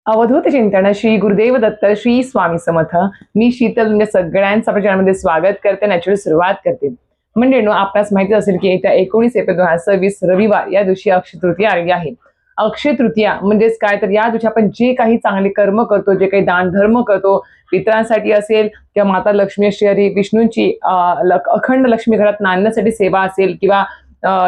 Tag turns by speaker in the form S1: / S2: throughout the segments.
S1: अवधूत चिंतन श्री गुरुदेव दत्त श्री स्वामी समर्थ. मी शीतल तुमच्या सगळ्यांचं आपल्या चॅनलमध्ये स्वागत करते. नॅचरल सुरुवात करते. म्हणजे आपणास माहिती असेल की येत्या 19 एप्रिल 2026 रविवार या दिवशी अक्षय तृतीया आलेली आहे. अक्षय तृतीया म्हणजेच काय, तर या दिवशी आपण जे काही चांगले कर्म करतो, जे काही दान धर्म करतो, पितरांसाठी असेल किंवा माता लक्ष्मी श्री विष्णूंची अखंड लक्ष्मी घरात नांदण्यासाठी सेवा असेल किंवा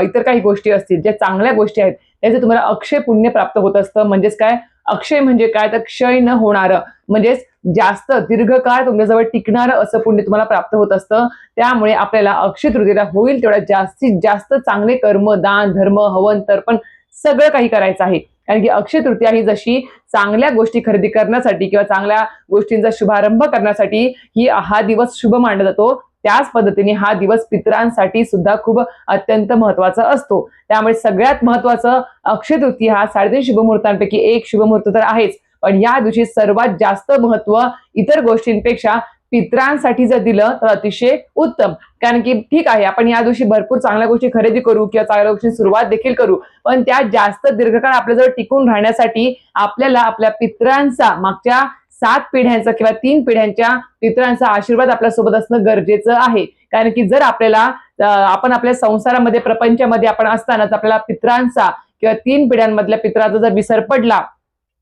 S1: इतर काही गोष्टी असतील, ज्या चांगल्या गोष्टी आहेत त्याचे तुम्हाला अक्षय पुण्य प्राप्त होत असतं. म्हणजेच काय, अक्षय म्हणजे काय, तर क्षय न होणारं, म्हणजेच जास्त दीर्घकाळ तुमच्याजवळ टिकणारं असं पुण्य तुम्हाला प्राप्त होत असतं. त्यामुळे आपल्याला अक्षय तृतीयेला होईल तेवढ्या जास्तीत जास्त चांगले कर्म, दान धर्म, हवन तर्पण सगळं काही करायचं आहे. कारण की अक्षय तृतीया ही जशी चांगल्या गोष्टी खरेदी करण्यासाठी किंवा चांगल्या गोष्टींचा शुभारंभ करण्यासाठी हा दिवस शुभ मानला जातो, त्याच पद्धतीने हा दिवस पितरांसाठी सुद्धा खूप अत्यंत महत्वाचा असतो. त्यामुळे सगळ्यात महत्वाचं अक्षय तृतीया हा 3.5 शुभमुहूर्तांपैकी एक शुभमुहूर्त तर आहेच, पण या दिवशी सर्वात जास्त महत्व इतर गोष्टींपेक्षा पितरांसाठी जर दिलं तर अतिशय उत्तम. कारण की ठीक आहे, आपण या दिवशी भरपूर चांगल्या गोष्टी खरेदी करू किंवा चांगल्या गोष्टी सुरुवात देखील करू, पण त्या जास्त दीर्घकाळ आपल्याजवळ टिकून राहण्यासाठी आपल्याला आपल्या पितरांचा, मागच्या 7 पिढ्यांचा किंवा 3 पिढ्यांच्या पितरांचा आशीर्वाद आपल्यासोबत असणं गरजेचं आहे. कारण की जर आपल्याला आपण आपल्या संसारामध्ये, प्रपंचामध्ये आपण असतानाच आपल्याला पितरांचा किंवा 3 पिढ्यांमधल्या पितरांचा जर विसर पडला,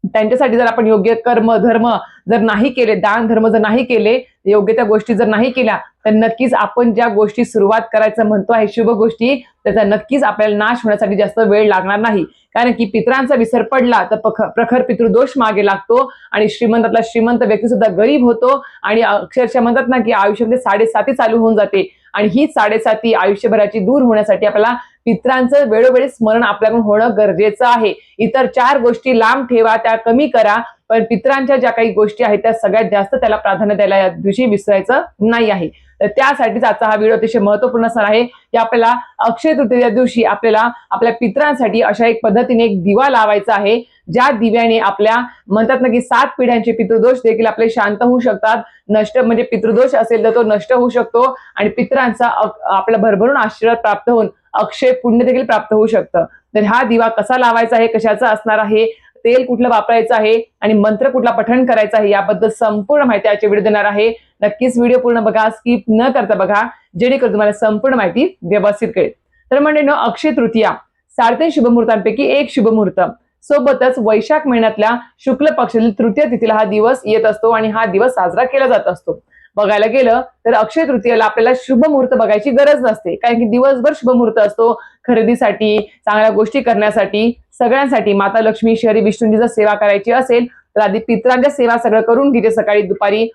S1: त्यांच्यासाठी जर आपण योग्य कर्म धर्म जर नाही केले, दान धर्म जर नाही केले, योग्य त्या गोष्टी जर नाही केल्या, तर नक्कीच आपण ज्या गोष्टी सुरुवात करायचं म्हणतो आहे शुभ गोष्टी, त्याचा नक्कीच आपल्याला नाश होण्यासाठी जास्त वेळ लागणार नाही. कारण की पितरांचा विसर पडला तर प्रखर पितृदोष मागे लागतो आणि श्रीमंतातला श्रीमंत व्यक्ती सुद्धा गरीब होतो आणि अक्षरशः म्हणतात ना की आयुष्यामध्ये 7.5 चालू होऊन जाते. आणि ही 7.5 आयुष्यभराची दूर होण्यासाठी आपल्याला पितरांचं वेळोवेळी स्मरण आपल्याकडून होणं गरजेचं आहे. इतर 4 गोष्टी लांब ठेवा, त्या कमी करा, पण पितरांच्या ज्या काही गोष्टी आहेत त्या सगळ्यात जास्त त्याला प्राधान्य द्यायला या दिवशी विसरायचं नाही आहे. तर त्यासाठीच आजचा हा व्हिडिओ अतिशय महत्वपूर्ण असणार आहे की आपल्याला अक्षय तृतीया दिवशी आपल्याला आपल्या पितरांसाठी अशा एक पद्धतीने एक दिवा लावायचा आहे, ज्या दिव्याने आपल्या म्हणतात ना की 7 पिढ्यांचे पितृदोष देखील आपले शांत होऊ शकतात. नष्ट म्हणजे पितृदोष असेल तर तो नष्ट होऊ शकतो आणि पितरांचा आपला भरभरून आशीर्वाद प्राप्त होऊन अक्षय पुण्य देखील प्राप्त होऊ शकतं. तर हा दिवा कसा लावायचा आहे, कशाचा असणार आहे, तेल कुठलं वापरायचं आहे आणि मंत्र कुठला पठण करायचा आहे, याबद्दल संपूर्ण माहिती आजच्या व्हिडिओ देणार आहे. नक्कीच व्हिडिओ पूर्ण बघा, स्किप न करता बघा, जेणेकरून तुम्हाला संपूर्ण माहिती व्यवस्थित कळेल. तर म्हणजे अक्षय तृतीया 3.5 शुभमुहूर्तांपैकी एक शुभमुहूर्त, सोबतच वैशाख महिन्यातल्या शुक्ल पक्षातील तृतीय तिथीला हा दिवस येत असतो आणि हा दिवस साजरा केला जात असतो. बघायला गेलं तर अक्षय तृतीयेला आपल्याला शुभ मुहूर्त बघायची गरज नसते, कारण की दिवसभर शुभ मुहूर्त असतो खरेदीसाठी, चांगल्या गोष्टी करण्यासाठी, सगळ्यांसाठी. माता लक्ष्मी श्री विष्णूंची जर सेवा करायची असेल तर आधी पितरांच्या सेवा सगळं करून घ्यायचे. सकाळी दुपारी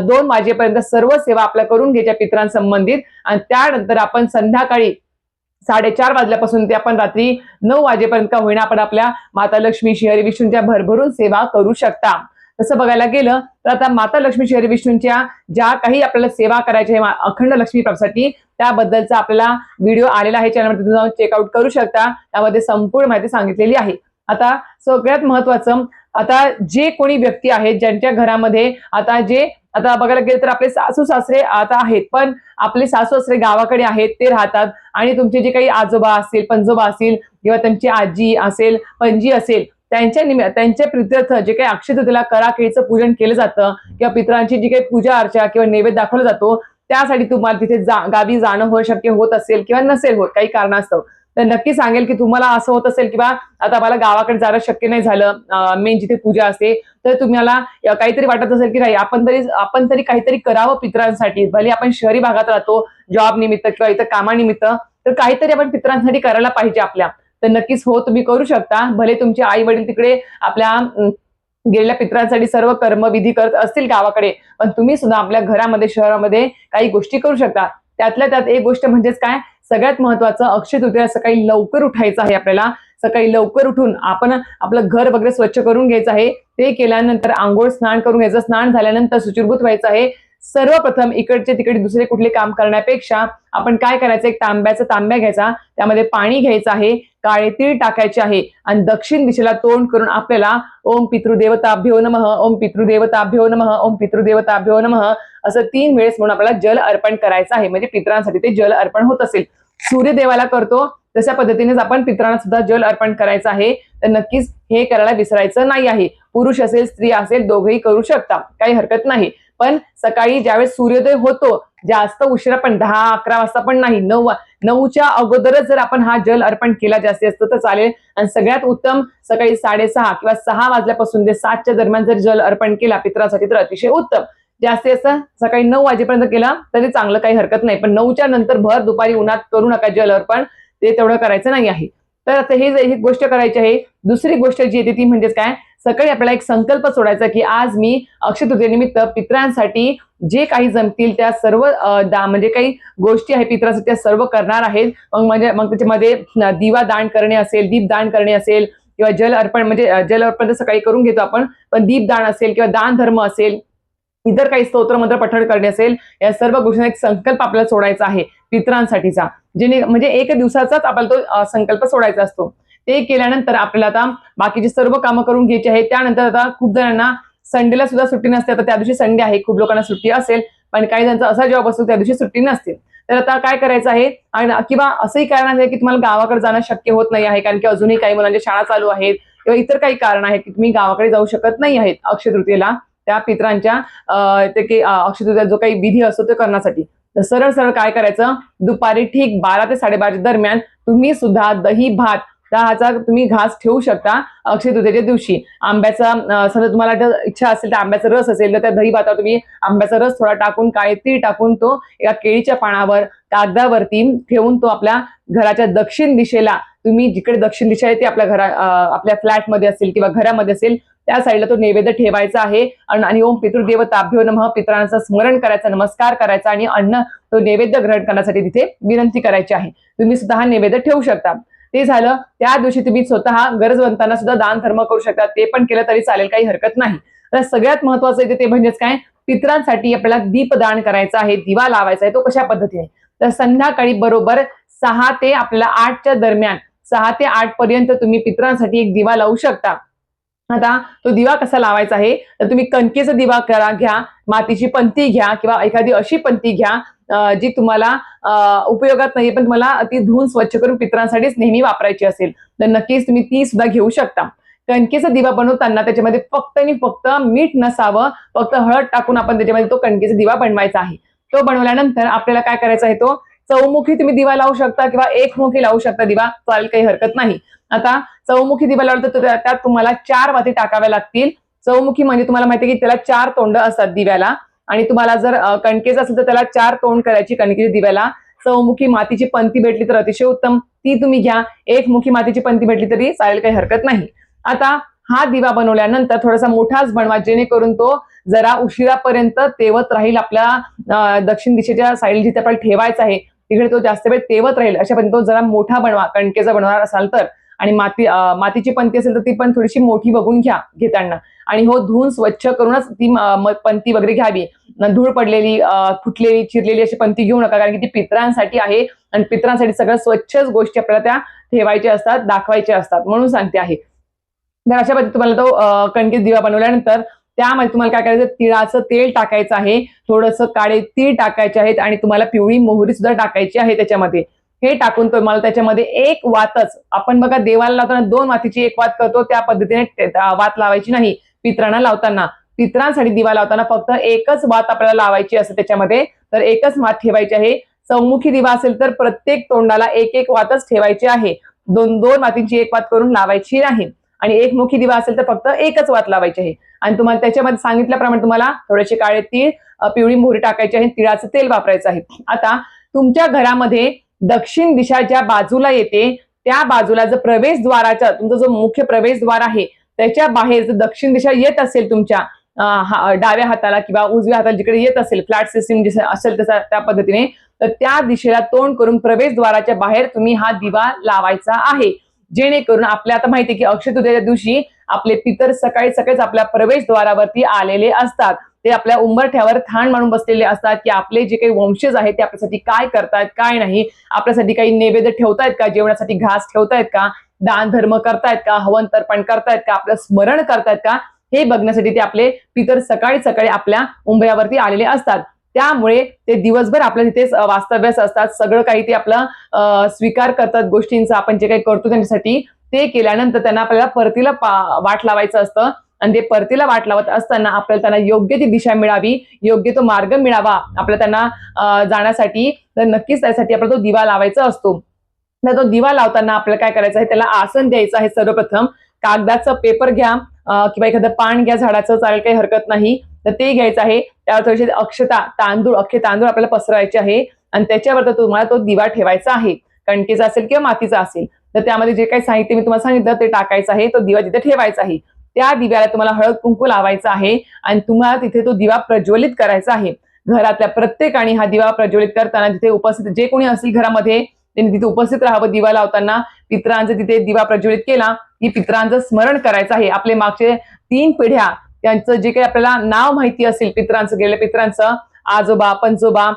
S1: 2 वाजेपर्यंत सर्व सेवा आपल्या करून घ्यायच्या पितरांसंबंधित, आणि त्यानंतर आपण संध्याकाळी 4:30 वाजल्यापासून ते आपण रात्री 9 वाजेपर्यंत का होईना आपण आपल्या माता लक्ष्मी श्री विष्णूंच्या भरभरून सेवा करू शकता. तसं बघायला गेलं तर आता माता लक्ष्मी श्री विष्णूंच्या ज्या काही आपल्याला सेवा करायच्या आहे अखंड लक्ष्मी प्राप्तीसाठी, त्याबद्दलचा आपल्याला व्हिडिओ आलेला आहे, चॅनलवरती तुम्ही जाऊन चेकआउट करू शकता. त्यामध्ये संपूर्ण माहिती सांगितलेली आहे. आता सगळ्यात महत्वाचं, आता जे कोणी व्यक्ती आहेत ज्यांच्या घरामध्ये आता बघायला गेलं तर आपले सासू सासरे आता आहेत, पण आपले सासू सासरे गावाकडे आहेत, ते राहतात, आणि तुमचे जे काही आजोबा असतील, पणजोबा असतील किंवा त्यांची आजी असेल, पणजी असेल, त्यांच्या प्रित्यर्थ जे काही अक्षय तृतीयेला कराकेळीचं पूजन केलं जातं किंवा पितरांची जी काही पूजा अर्चा किंवा नैवेद्य दाखवला जातो, त्यासाठी तुम्हाला तिथे गावी जाणं शक्य होत असेल किंवा नसेल होत काही कारणास्तव, तर नक्की सांगेल की तुम्हाला असं होत असेल की आता मला गावाकडे जाणं शक्य नाही झालं, मेन जिथे पूजा असते, तर तुम्हाला काहीतरी वाटत असेल की नाही आपण तरी काहीतरी करावं पितरांसाठी. भले आपण शहरी भागात राहतो जॉब निमित्त किंवा इतर कामानिमित्त, तर काहीतरी आपण पितरांसाठी करायला पाहिजे आपल्या. तर नक्कीच हो, तुम्ही करू शकता. भले तुमचे आई वडील तिकडे आपल्या गेलेल्या पितरांसाठी सर्व कर्मविधी करत असतील गावाकडे, पण तुम्ही सुद्धा आपल्या घरामध्ये, शहरामध्ये काही गोष्टी करू शकता. त्यातल्या त्यात एक गोष्ट म्हणजेच काय, सगळ्यात महत्वाचं, अक्षय तृतीयेला सकाळी लवकर उठायचं आहे आपल्याला. सकाळी लवकर उठून आपण आपलं घर वगैरे स्वच्छ करून घ्यायचं आहे. ते केल्यानंतर आंघोळ स्नान करून घ्यायचं. स्नान झाल्यानंतर शुचिर्भूत व्हायचं आहे. सर्वप्रथम इकडचे तिकडे दुसरे कुठले काम करण्यापेक्षा आपण काय करायचं, एक तांब्या घ्यायचा, त्यामध्ये पाणी घ्यायचं आहे, काळे तीळ टाकायचे आहे आणि दक्षिण दिशेला तोंड करून आपल्याला ओम पितृदेवताभ्यो नमः, ओम पितृदेवताभ्यो नमः, ओम पितृदेवताभ्यो नमः असं 3 वेळेस म्हणून आपल्याला जल अर्पण करायचं आहे. म्हणजे पितरांसाठी ते जल अर्पण होत असेल, सूर्यदेवाला करतो तशा पद्धतीनेच आपण पितरांना सुद्धा जल अर्पण करायचं आहे. तर नक्कीच हे करायला विसरायचं नाही आहे. पुरुष असेल स्त्री असेल दोघेही करू शकता, काही हरकत नाही. पण सकाळी ज्यावेळेस सूर्योदय होतो, जास्त उशिरा पण 10-11 वाजता पण नाही, 9च्या अगोदरच जर आपण हा जल अर्पण केला जास्तीत जास्त तर चालेल. आणि सगळ्यात उत्तम सकाळी 6:30 किंवा 6 वाजल्यापासून ते 7च्या दरम्यान जर जल अर्पण केला पितरासाठी तर अतिशय उत्तम. जास्तीत जास्त सकाळी 9 वाजेपर्यंत केला तरी चांगलं, काही हरकत नाही. पण 9च्या नंतर भर दुपारी उन्हात करू नका जल अर्पण, ते तेवढं करायचं नाही आहे. तर आता ही गोष्ट करायची आहे. दुसरी गोष्ट जी येते ती म्हणजेच काय, सकाळी आपल्याला एक संकल्प सोडायचा की आज मी अक्षय तृतीयेनिमित्त पितरांसाठी जे काही जमतील त्या सर्व म्हणजे काही गोष्टी आहेत पितरांसाठी त्या सर्व करणार आहेत. मग त्याच्यामध्ये दिवा दान करणे असेल, दीप दान करणे असेल किंवा जल अर्पण, म्हणजे जल अर्पण तर सकाळी करून घेतो आपण, पण दीप दान असेल किंवा दान धर्म असेल, इतर काही स्तोत्र मंत्र पठण करणे असेल, या सर्व गोष्टींचा एक संकल्प आपल्याला सोडायचा आहे पितरांसाठीचा. म्हणजे एक दिवसाचाच आपल्याला तो संकल्प सोडायचा असतो. ते केल्यानंतर आपल्याला आता बाकीची सर्व कामं करून घ्यायची आहेत. त्यानंतर आता खूप जणांना संडेला सुद्धा सुट्टी नसते. आता त्या दिवशी संडे आहे, खूप लोकांना सुट्टी असेल, पण काही जणांचा असा जॉब असतो त्या दिवशी सुट्टी नसते. तर आता काय करायचं आहे, किंवा असंही कारण आहे की तुम्हाला गावाकडे जाणं शक्य होत नाही आहे, कारण की अजूनही काही मुलांच्या शाळा चालू आहेत किंवा इतर काही कारण आहेत की तुम्ही गावाकडे जाऊ शकत नाही आहेत अक्षय तृतीयेला त्या पितरांच्या अक्षय तृतीया जो काही विधी असतो ते करण्यासाठी. तर सरळ सरळ काय करायचं, दुपारी ठीक 12 ते 12:30 दरम्यान तुम्ही सुद्धा दही भात चा तुम्ही घास ठेवू शकता अक्षय तृतीयेच्या दिवशी. आंब्याचा समजा तुम्हाला इच्छा असेल तर आंब्याचा रस असेल तर त्या दही भातावर तुम्ही आंब्याचा रस थोडा टाकून, काळे तीळ टाकून तो एका केळीच्या पानावर कागदावरती ठेवून तो आपल्या घराच्या दक्षिण दिशेला, तुम्ही जिकडे दक्षिण दिशा आहे ते आपल्या फ्लॅटमध्ये असेल किंवा घरामध्ये असेल त्या साईडला तो नैवेद्य ठेवायचा आहे. आणि ओम पितृदेवताभ्यो नमः, पितरांचं स्मरण करायचं, नमस्कार करायचा आणि तो नैवेद्य ग्रहण करण्यासाठी तिथे विनंती करायची आहे. तुम्ही सुद्धा हा नैवेद्य ठेवू शकता. ते झालं. त्या दिवशी तुम्ही स्वतः गरजवंतांना सुद्धा दान धर्म करू शकता, ते पण केलं तरी चालेल, काही हरकत नाही. तर सगळ्यात महत्वाचं येते ते म्हणजेच काय, पितरांसाठी आपल्याला दीपदान करायचा आहे, दिवा लावायचा आहे. तो कशा पद्धतीने, तर संध्याकाळी बरोबर 6 ते आपल्याला 8च्या दरम्यान, 6 ते 8 पर्यंत तुम्ही पितरांसाठी एक दिवा लावू शकता. आता तो दिवा कसा लावायचा आहे, तर तुम्ही कणकेचा दिवा घ्या, मातीची पंती घ्या किंवा एखादी अशी पंती घ्या जी तुम्हाला उपयोगात नाहीये पण तुम्हाला ती धुवून स्वच्छ करून पितरांसाठीच नेहमी वापरायची असेल तर नक्कीच तुम्ही ती सुद्धा घेऊ शकता. कणकेचा दिवा बनवताना त्याच्यामध्ये फक्त आणि फक्त मीठ नसावं, फक्त हळद टाकून आपण त्याच्यामध्ये तो कणकेचा दिवा बनवायचा आहे. तो बनवल्यानंतर आपल्याला काय करायचं आहे, तो चौमुखी तुम्ही दिवा लावू शकता किंवा एकमुखी लावू शकता दिवा, चालेल, काही हरकत नाही. आता चौमुखी दिवा लावला तर त्यात तुम्हाला 4 वाती टाकाव्या लागतील. चौमुखी म्हणजे तुम्हाला माहिती आहे की त्याला 4 तोंड असतात दिव्याला, आणि तुम्हाला जर कणकेचं असेल तर त्याला 4 तोंड करायची कणकेच्या दिव्याला. चौमुखी मातीची पंती भेटली तर अतिशय उत्तम, ती तुम्ही घ्या. एकमुखी मातीची पंती भेटली तरी चालेल, काही हरकत नाही. आता हा दिवा बनवल्यानंतर थोडासा मोठाच बनवा, जेणेकरून तो जरा उशिरापर्यंत तेवत राहील. आपल्या दक्षिण दिशेच्या साईड जिथे आपल्याला ठेवायचा आहे तिकडे तो जास्त वेळ तेवत राहील, अशा पद्धतीने तो जरा मोठा बनवा कणकेचा बनवणार असाल तर. आणि मातीची पंती असेल तर ती पण थोडीशी मोठी बघून घ्या घेताना, आणि हो धुवून स्वच्छ करूनच ती पंती वगैरे घ्यावी. धूळ पडलेली, फुटलेली, चिरलेली अशी पंती घेऊ नका, कारण की ती पितरांसाठी आहे आणि पितरांसाठी सगळ्या स्वच्छच गोष्टी आपल्याला त्या ठेवायच्या असतात, दाखवायच्या असतात, म्हणून सांगते आहे. तर अशा पद्धतीने तुम्हाला तो कणकेचा दिवा बनवल्यानंतर त्यामध्ये तुम्हाला काय करायचं, तिळाचं तेल टाकायचं आहे, थोडंसं काळे तीळ टाकायचे आहेत आणि तुम्हाला पिवळी मोहरी सुद्धा टाकायची आहे त्याच्यामध्ये. हे टाकून तुम्हाला त्याच्यामध्ये एक वातच, आपण बघा देवाला लावताना 2 वातीची एक वात करतो त्या पद्धतीने वात लावायची नाही. पितरांना लावताना, पितरांसाठी दिवा लावताना फक्त एकच वात आपल्याला लावायची असते त्याच्यामध्ये, तर एकच वात ठेवायची आहे. चौमुखी दिवा असेल तर प्रत्येक तोंडाला एक वातच ठेवायची आहे, 2 वातींची एक वात करून लावायची नाही. आणि एकमुखी दिवा असेल तर फक्त एकच वात लावायची आहे. आणि तुम्हाला त्याच्यामध्ये सांगितल्याप्रमाणे तुम्हाला थोडेसे काळे तीळ, पिवळी मोहरी टाकायची आहे, तिळाचं तेल वापरायचं आहे. आता तुमच्या घरामध्ये दक्षिण दिशा ज्या बाजूला येते त्या बाजूला जर प्रवेशद्वाराचा, तुमचा जो मुख्य प्रवेशद्वार आहे त्याच्या बाहेर जर दक्षिण दिशा येत असेल तुमच्या डाव्या हाताला किंवा उजव्या हाताला जिकडे येत असेल, फ्लॅट सिस्टीम असेल तसा त्या पद्धतीने, तर त्या दिशेला तोंड करून प्रवेशद्वाराच्या बाहेर तुम्ही हा दिवा लावायचा आहे. जेणेकरून आपल्या आता माहिती आहे की अक्षय तृतीयेच्या दिवशी आपले पितर सकाळी सकाळीच आपल्या प्रवेशद्वारावरती आलेले असतात. ते आपल्या उंबरठ्यावर थान मांडून बसलेले असतात की आपले जे काही वंशज आहेत ते आपल्यासाठी काय करतायत, काय नाही, आपल्यासाठी काही नैवेद्य ठेवतायत का, जेवणासाठी घास ठेवतायत का, दान धर्म करतायत का, हवन तर्पण करतायत का, आपलं स्मरण करतायत का, हे बघण्यासाठी ते आपले पितर सकाळी सकाळी आपल्या उंबऱ्यावरती आलेले असतात. त्यामुळे ते दिवसभर आपल्या तिथे वास्तव्यास असतात. सगळं काही ते आपलं स्वीकार करतात गोष्टींचा, आपण जे काही करतो त्यांच्यासाठी. ते केल्यानंतर त्यांना आपल्याला परतीला वाट लावायचं असतं आणि ते परतीला वाट लावत असताना आपल्याला त्यांना योग्य ती दिशा मिळावी, योग्य तो मार्ग मिळावा आपल्याला त्यांना जाण्यासाठी, तर नक्कीच त्यासाठी आपल्याला तो दिवा लावायचा असतो. तर तो दिवा लावताना आपल्याला काय करायचं आहे, त्याला आसन द्यायचं आहे. सर्वप्रथम कागदाचं पेपर घ्या किंवा एखादं पान घ्या, झाडाचं चालेल, काही हरकत नाही. तर ते घ्यायचं आहे. त्यावर थोडेसे अक्षता, तांदूळ, अख्खे तांदूळ आपल्याला पसरवायचे आहे आणि त्याच्यावर तुम्हाला तो दिवा ठेवायचा आहे. कणकेचा असेल किंवा मातीचा असेल, तर त्यामध्ये जे काही साहित्य मी तुम्हाला सांगितलं ते टाकायचं आहे. तो दिवा तिथे ठेवायचा आहे. त्या दिव्याला तुम्हाला हळद कुंकू लावायचं आहे आणि तुम्हाला तिथे तो दिवा प्रज्वलित करायचा आहे. घरातल्या प्रत्येकाने हा दिवा प्रज्वलित करताना तिथे उपस्थित जे कोणी असेल घरामध्ये त्यांनी तिथे उपस्थित राहावं. दिवा लावताना पितरांचं तिथे दिवा प्रज्वलित केला की पितरांचं स्मरण करायचं आहे. आपले मागचे 3 पिढ्या त्यांचं जे काही आपल्याला नाव माहिती असेल पितरांचं, गेलेल्या पितरांचं, आजोबा, पंजोबा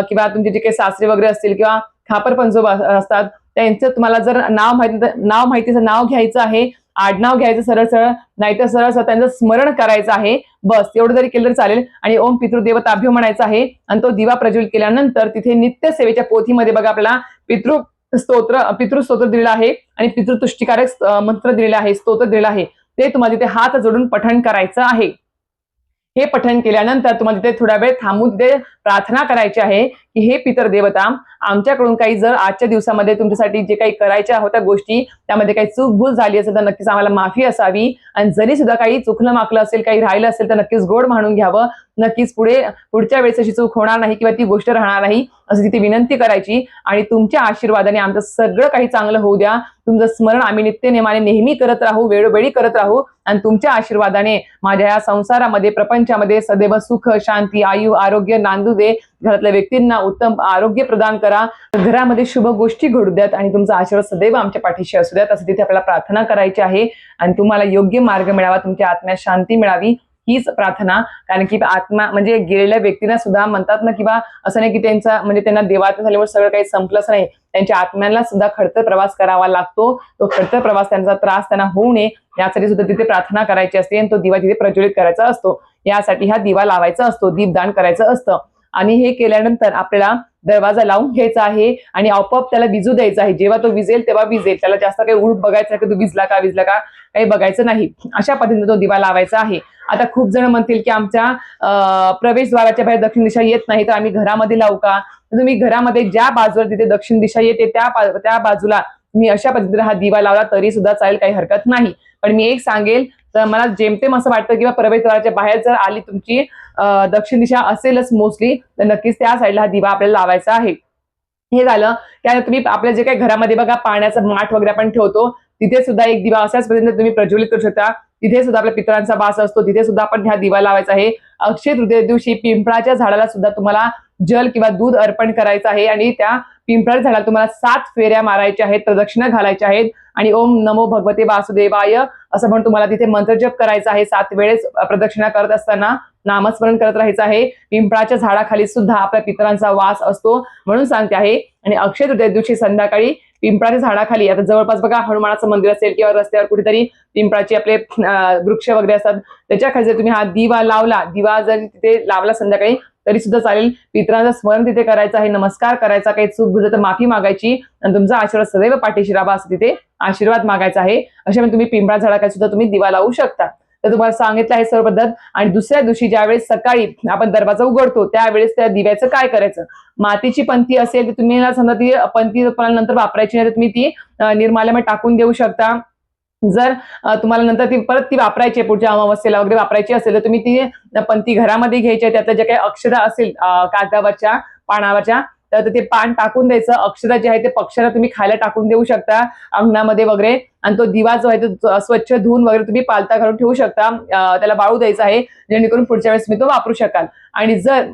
S1: किंवा तुमचे जे काही सासरे वगैरे असतील किंवा खापर पंजोबा असतात, त्यांचं तुम्हाला जर नाव माहितीचं नाव घ्यायचं आहे, आडनाव घ्यायचं सरळ सरळ, नाहीतर सरळ सरळ त्यांचं स्मरण करायचं आहे. बस एवढं जरी केलं तरी चालेल. आणि ओम पितृदेवताभ्यो म्हणायचं आहे आणि तो दिवा प्रज्वलित केल्यानंतर तिथे नित्य सेवेच्या पोथीमध्ये बघा आपल्याला पितृस्तोत्र दिलेलं आहे आणि पितृतुष्टीकारक मंत्र दिलेला आहे, स्तोत्र दिलेलं आहे. ते तुम्हाला तिथे हात जोडून पठण करायचं आहे. हे पठण केल्यानंतर तुम्हाला तिथे थोडा वेळ थांबून तिथे प्रार्थना करायची आहे की हे पितर देवता, आमच्याकडून काही जर आजच्या दिवसामध्ये तुमच्यासाठी जे काही करायच्या होत्या गोष्टी त्यामध्ये काही चूक भूल झाली असेल तर नक्कीच आम्हाला माफी असावी. आणि जरी सुद्धा काही चुकलं माकलं असेल, काही राहिलं असेल तर नक्कीच गोड मानून घ्यावं. नक्कीच पुढच्या वेळेस अशी चूक होणार नाही किंवा ती गोष्ट राहणार नाही असं तिथे विनंती करायची. आणि तुमच्या आशीर्वादाने आमचं सगळं काही चांगलं होऊ द्या. तुमचं स्मरण आम्ही नित्यनेमाने नेहमी करत राहू, वेळोवेळी करत राहू. आणि तुमच्या आशीर्वादाने माझ्या या संसारामध्ये, प्रपंचामध्ये सदैव सुख, शांती, आयु, आरोग्य नांदू दे. घरातल्या व्यक्तींना उत्तम आरोग्य प्रदान करा. घरामध्ये शुभ गोष्टी घडू द्यात आणि तुमचा आशीर्वाद सदैव आमच्या पाठीशी असू द्यात असं तिथे आपल्याला प्रार्थना करायची आहे. आणि तुम्हाला योग्य मार्ग मिळावा, तुमच्या आत्म्यात शांती मिळावी, हीच प्रार्थना. कारण की आत्मा म्हणजे गेलेल्या व्यक्तींना सुद्धा म्हणतात ना, किंवा असं नाही की त्यांचा म्हणजे त्यांना देवात झाल्यामुळे सगळं काही संपलंच नाही. त्यांच्या आत्म्यांना सुद्धा खडतर प्रवास करावा लागतो. तो खडतर प्रवास, त्यांचा त्रास त्यांना होऊ नये यासाठी सुद्धा तिथे प्रार्थना करायची असते आणि तो दिवा तिथे प्रज्वलित करायचा असतो. यासाठी हा दिवा लावायचा असतो, दीपदान करायचं असतं. आणि हे केल्यानंतर आपल्याला दरवाजा लावून घ्यायचा आहे आणि आपोआप त्याला विजू द्यायचा आहे. जेव्हा तो विजेल तेव्हा विजेल, त्याला जास्त काही उलट बघायचं नाही की तो विजला का काही बघायचं नाही. अशा पद्धतीने तो दिवा लावायचा आहे. आता खूप जण म्हणतील की आमच्या प्रवेशद्वाराच्या बाहेर दक्षिण दिशा येत नाही, तर आम्ही घरामध्ये लावू का? तर तुम्ही घरामध्ये ज्या बाजूला तिथे दक्षिण दिशा येते त्या बाजूला तुम्ही अशा पद्धतीने हा दिवा लावला तरी सुद्धा चालेल, काही हरकत नाही. पण मी एक सांगेल, तर मला जेमतेम असं वाटतं किंवा प्रवेशद्वाराच्या बाहेर जर आली तुमची दक्षिण दिशा असेलच मोस्टली, तर नक्कीच त्या साईडला हा दिवा आपल्याला लावायचा आहे. हे झालं. त्यानंतर तुम्ही आपल्या जे काही घरामध्ये बघा पाण्याचा माठ वगैरे आपण ठेवतो, तिथे सुद्धा एक दिवा अशाच पद्धतीने तुम्ही प्रज्वलित करू शकता. तिथे सुद्धा आपल्या पितरांचा वास असतो, तिथे सुद्धा आपण हा दिवा लावायचा आहे. अक्षय तृतीये दिवशी पिंपळाच्या झाडाला सुद्धा तुम्हाला जल किंवा दूध अर्पण करायचं आहे आणि त्या पिंपळाच्या झाडाला तुम्हाला 7 फेऱ्या मारायच्या आहेत, प्रदक्षिणा घालायच्या आहेत आणि ओम नमो भगवते वासुदेवाय असं म्हणून तुम्हाला तिथे मंत्रजप करायचा आहे. 7 वेळेस प्रदक्षिणा करत असताना नामस्मरण करत राहायचं आहे. पिंपळाच्या झाडाखाली सुद्धा आपल्या पितरांचा वास असतो म्हणून सांगते आहे. आणि अक्षय तृतीये दिवशी संध्याकाळी पिंपळाच्या झाडाखाली, आता जवळपास बघा हनुमानाचं मंदिर असेल किंवा रस्त्यावर कुठेतरी पिंपळाचे आपले वृक्ष वगैरे असतात, त्याच्या खाली जर तुम्ही हा दिवा लावला, दिवा जर तिथे लावला संध्याकाळी तरी सुद्धा चालेल. पितरांचं स्मरण तिथे करायचं आहे, नमस्कार करायचा, काही चूक बुजत तर माफी मागायची आणि तुमचा आशीर्वाद सदैव पाठीशी राहावा असं तिथे आशीर्वाद मागायचा आहे. अशा तुम्ही पिंपळा झाडाखाली सुद्धा तुम्ही दिवा लावू शकता. तर तुम्हाला सांगितलं आहे सर्व पद्धत. आणि दुसऱ्या दिवशी ज्यावेळेस सकाळी आपण दरवाजा उघडतो त्यावेळेस त्या दिव्याचं काय करायचं, मातीची पंथी असेल तर तुम्ही समजा ती पंथी नंतर वापरायची नाही तर तुम्ही ती निर्माल्यामध्ये टाकून देऊ शकता. जर तुम्हाला नंतर ती परत ती वापरायची पुढच्या अमावस्येला वगैरे वापरायची असेल तर तुम्ही ती पंथी घरामध्ये घ्यायची, त्यातल्या ज्या काही अक्षरा असेल कागदावरच्या पानावरच्या तर ते पान टाकून द्यायचं. अक्षरा जे आहे ते पक्ष्याला तुम्ही खायला टाकून देऊ शकता अंगणामध्ये वगैरे. आणि तो दिवा जो आहे तो स्वच्छ धुवून वगैरे तुम्ही पालता घालून ठेवू शकता, त्याला वाळू द्यायचा आहे जेणेकरून पुढच्या वेळेस तुम्ही तो वापरू शकाल. आणि जर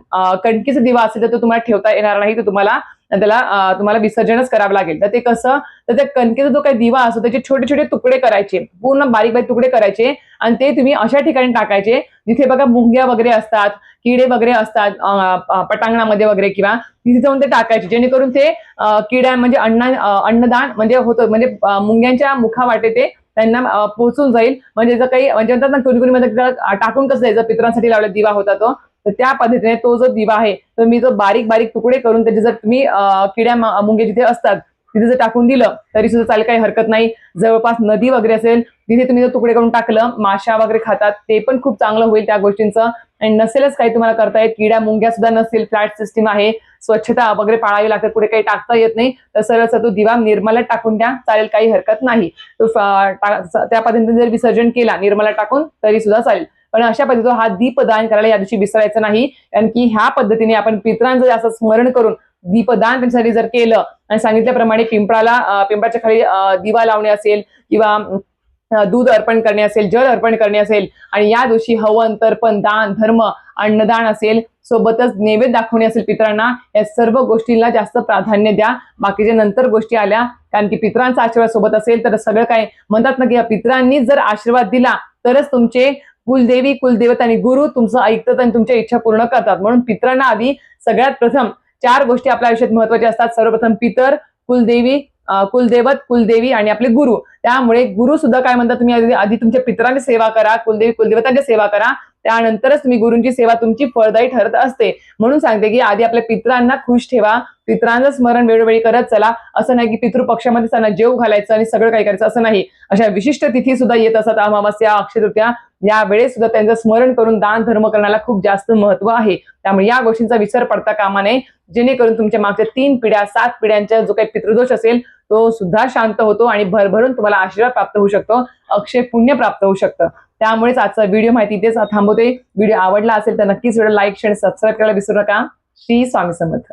S1: कणकीचा दिवा असेल तर तो तुम्हाला ठेवता येणार नाही, तर तुम्हाला विसर्जनच करावं लागेल. तर ते कसं, तर त्या कणकेचा जो काही दिवा असतो त्याचे छोटे छोटे तुकडे करायचे, पूर्ण बारीक बारीक तुकडे करायचे आणि ते तुम्ही अशा ठिकाणी टाकायचे जिथे बघा मुंग्या वगैरे असतात, किडे वगैरे असतात पटांगणामध्ये वगैरे, किंवा तिथे जाऊन ते टाकायचे जेणेकरून ते किड्या म्हणजे अन्नदान म्हणजे होतं, म्हणजे मुंग्यांच्या मुखावाटे ते त्यांना पोहोचून जाईल. म्हणजे जर काही म्हणजे म्हणतात ना कोणी मध्ये टाकून कसं जायचं, पितरांसाठी लावलेला दिवा होता तो, तर त्या पद्धतीने तो जो दिवा आहे तर मी जो बारीक बारीक तुकडे करून त्याचे जर तुम्ही किड्या मुंगे जिथे असतात तिथे जर टाकून दिलं तरी सुद्धा चालेल, काही हरकत नाही. जवळपास नदी वगैरे असेल तिथे तुम्ही जर तुकडे करून टाकलं, माशा वगैरे खातात, ते पण खूप चांगलं होईल त्या गोष्टींचं. आणि नसेलच काही तुम्हाला करता येत, किड्या मुंग्या सुद्धा नसेल, फ्लॅट सिस्टीम आहे, स्वच्छता वगैरे पाळावी लागते, पुढे काही टाकता येत नाही, तर सरळ तो दिवा निर्मला टाकून द्या, चालेल, काही हरकत नाही. तो त्या पद्धतीने जर विसर्जन केला निर्मला टाकून तरी सुद्धा चालेल. पण अशा पद्धतीने हा दीपदान करायला या दिवशी विसरायचं नाही. कारण की ह्या पद्धतीने आपण पितरांचं असं स्मरण करून दीपदान त्यांच्यासाठी जर केलं आणि सांगितल्याप्रमाणे पिंपळाच्या खाली दिवा लावणे असेल किंवा दूध अर्पण करणे असेल, जल अर्पण करणे असेल, आणि या दिवशी हवन, तर्पण, दान, धर्म, अन्नदान असेल, सोबतच नैवेद्य दाखवणे असेल पितरांना, या सर्व गोष्टींना जास्त प्राधान्य द्या. बाकीच्या नंतर गोष्टी आल्या, कारण की पितरांचा आशीर्वाद सोबत असेल तर सगळं काय म्हणतात ना, की पितरांनी जर आशीर्वाद दिला तरच तुमचे कुलदेवी, कुलदेवता आणि गुरु तुमचं ऐकतात आणि तुमच्या इच्छा पूर्ण करतात. म्हणून पितरांना आधी सगळ्यात प्रथम 4 गोष्टी आपल्या आयुष्यात महत्वाच्या असतात. सर्वप्रथम पितर, कुलदेवी, कुलदैवत, कुलदेवी आणि आपले गुरु. त्यामुळे गुरु सुद्धा काय म्हणतात, तुम्ही आधी तुमच्या पितरांची सेवा करा, कुलदेवी कुलदेवतांची सेवा करा, त्यानंतरच तुम्ही गुरूंची सेवा तुमची फळदायी ठरत असते. म्हणून सांगते की आधी आपल्या पितरांना खुश ठेवा, पितरांचं स्मरण वेळोवेळी करत चला. असं नाही की पितृपक्षामध्ये त्यांना जेव घालायचं आणि सगळं काही करायचं, असं नाही. अशा विशिष्ट तिथी सुद्धा येत असतात, अमावास्या, अक्षय तृतीया, या वेळेस सुद्धा त्यांचं स्मरण करून दान धर्म करण्याला खूप जास्त महत्व आहे. त्यामुळे या गोष्टींचा विसर पडता कामा नये, जेणेकरून तुमच्या मागच्या 3 पिढ्या 7 पिढ्यांच्या जो काही पितृदोष असेल तो सुद्धा शांत होतो आणि भरभरून तुम्हाला आशीर्वाद प्राप्त होऊ शकतो, अक्षय पुण्य प्राप्त होऊ शकतं. त्यामुळेच आजचा व्हिडिओ माहिती इथेच थांबवते. व्हिडिओ आवडला असेल तर नक्कीच व्हिडिओ लाईक, शेअर, सबस्क्राईब करायला विसरू नका. श्री स्वामी समर्थ.